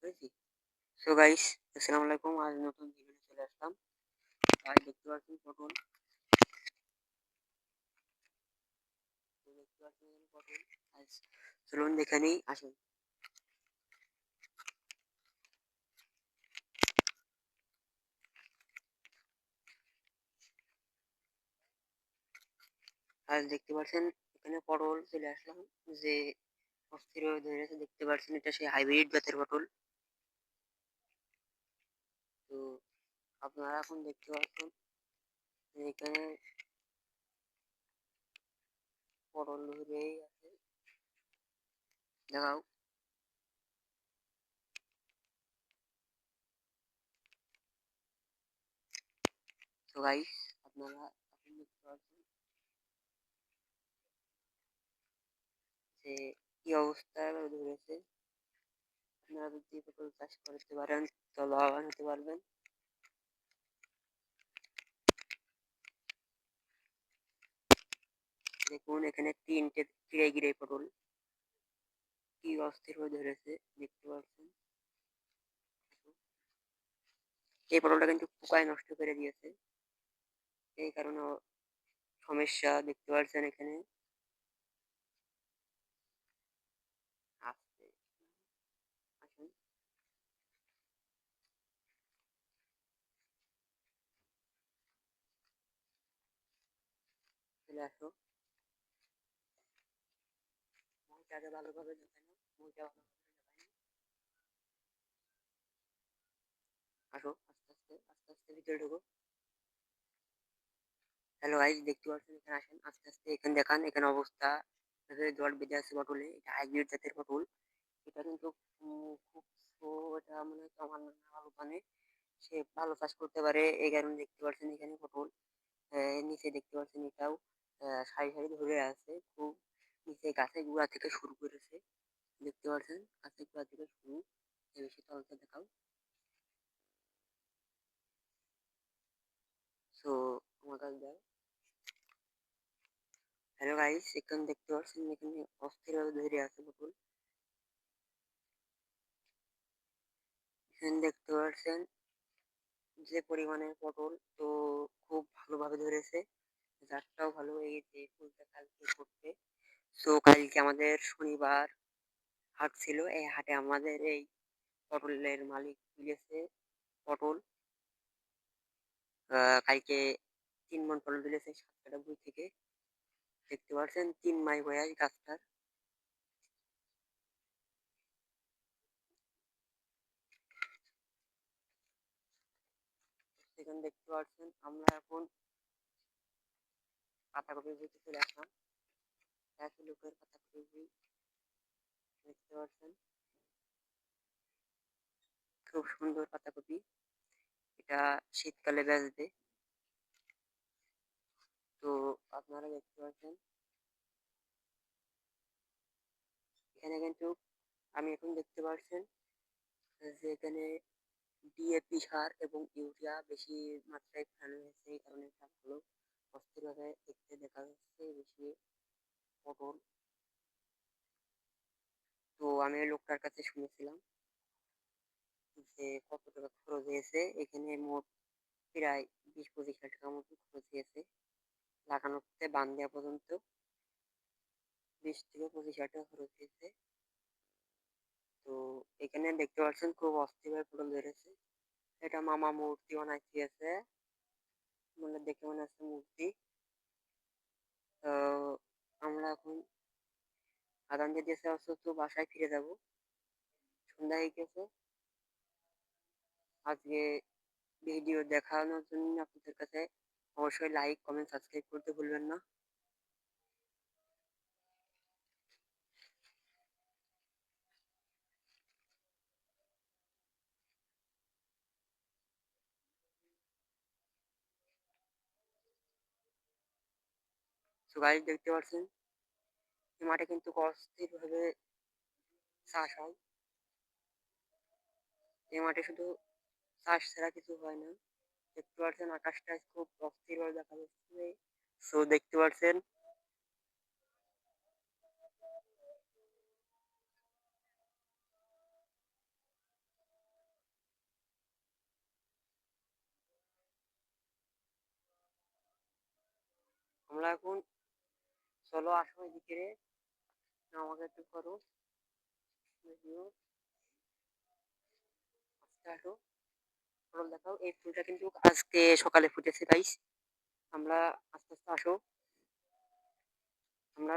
করেছি। So guys, আসসালামু আলাইকুম। আজ নতুন ভিডিও চলে আসলাম। আজ দেখতে পাচ্ছেন পটল। দেখতে পাচ্ছেন পটল। আজ চলুন দেখে নেই, আসুন। আজ দেখতে পাচ্ছেন এখানে পটল চলে আসলাম। যে অস্থির হয়ে ধরেছে, দেখতে পাচ্ছেন এটা সেই হাইব্রিড জাতের পটল। তো আপনারা এখন দেখতে পাচ্ছেন যে এখানে পটল ধরেই আছে। দেখাও। তো গাইস, আপনারা এখন দেখতে পাচ্ছেন যে কি অবস্থা ধরেছে। আপনারা যদি পটল চাষ করতে পারেন তো লাভবান হতে পারবেন। দেখুন এখানে তিনটে গিরে গিরে পটল কি অস্থির হয়ে ধরেছে, দেখতে পাচ্ছেন। এই পটলটা কিন্তু পোকায় নষ্ট করে দিয়েছে, এই কারণে সমস্যা দেখতে পাচ্ছেন এখানে। আসছে, আসুন, চলে আসো। মুখটাকে ভালোভাবে দেখানো, মুখটা ভালোভাবে দেখানো। আসো, আস্তে আস্তে আস্তে আস্তে ভিতরে ঢুকো। হ্যালো গাইস, দেখতে পাচ্ছেন এখানে আসেন, আস্তে আস্তে এখানে দেখান। এখানে অবস্থা জল বেঁধে আছে পটলে। এটা হাইব্রিড জাতের পটল। এটা কিন্তু খুব এটা মানে আমার নানা ভালো জানে, সে ভালো চাষ করতে পারে। এই কারণে দেখতে পাচ্ছেন এখানে পটল নিচে দেখতে পাচ্ছেন এটাও সারি সারি ধরে আছে। খুব নিচে গাছের গোড়া থেকে শুরু করেছে, দেখতে পাচ্ছেন গাছের গোড়া থেকে শুরু। বেশি তলতে দেখাও। সো আমার কাছে দাও। হ্যালো গাইস, এখানে দেখতে পাচ্ছেন এখানে অস্থিরভাবে ধরে আছে পটল। এখানে দেখতে পাচ্ছেন যে পরিমাণে পটল, তো খুব ভালোভাবে ধরেছে। জাতটাও ভালো। এই যে ফুলটা কালকে করতে, সো কালকে আমাদের শনিবার হাট ছিল। এই হাটে আমাদের এই পটলের মালিক তুলেছে পটল। কালকে 3 মণ পটল তুলেছে সাতটা বই থেকে। দেখতে পাচ্ছেন 3 মাস বয়স গাছটার। সেখানে দেখতে পাচ্ছেন আমরা এখন পাতাকপি বইতে চলে আসলাম। এক লোকের পাতাকপি বই, দেখতে পাচ্ছেন খুব সুন্দর পাতাকপি। এটা শীতকালে বেচবে। তো আপনারা দেখতে পাচ্ছেন এখানে কিন্তু আমি এখন দেখতে পাচ্ছেন যে এখানে ডিএপি সার এবং ইউরিয়া বেশি মাত্রায় ফেলানো হয়েছে। এই কারণে এটা ভালো অস্থিরভাবে দেখতে দেখা যাচ্ছে বেশি পটল। তো আমি ওই লোকটার কাছে শুনেছিলাম যে কত টাকা খরচ হয়েছে। এখানে মোট প্রায় 20-25 লাখ টাকার মতো খরচ হয়েছে লাগানো থেকে বান দেওয়া পর্যন্ত। 20 থেকে 25 লাখ টাকা খরচ হয়েছে। তো এখানে দেখতে পাচ্ছেন খুব অস্থিরভাবে পটল ধরেছে। এটা মামা মূর্তি বানাইতেছে, মানে দেখে মনে হচ্ছে মূর্তি। তো আমরা এখন আদান দিয়ে দিয়েছে, তো বাসায় ফিরে যাব। সন্ধ্যা হয়ে গেছে। আজকে ভিডিও দেখানোর জন্য আপনাদের কাছে অবশ্যই লাইক কমেন্ট সাবস্ক্রাইব করতে ভুলবেন না। তো গাইস, দেখতে পাচ্ছেন এই মাঠে কিন্তু অস্থির ভাবে চাষ হয়। এই মাঠে শুধু চাষ ছাড়া কিছু হয় না। দেখতে পাচ্ছেন আকাশটা খুব অস্থির ভাবে দেখা যাচ্ছে। সো দেখতে পাচ্ছেন আমরা এখন চলো আসো এদিকে রে, আমাকে একটু করো ভিডিও, আস্তে আসো, পটল দেখাও। এই ফুলটা কিন্তু আজকে সকালে ফুটেছে গাইস। আমরা আস্তে আস্তে আসো, আমরা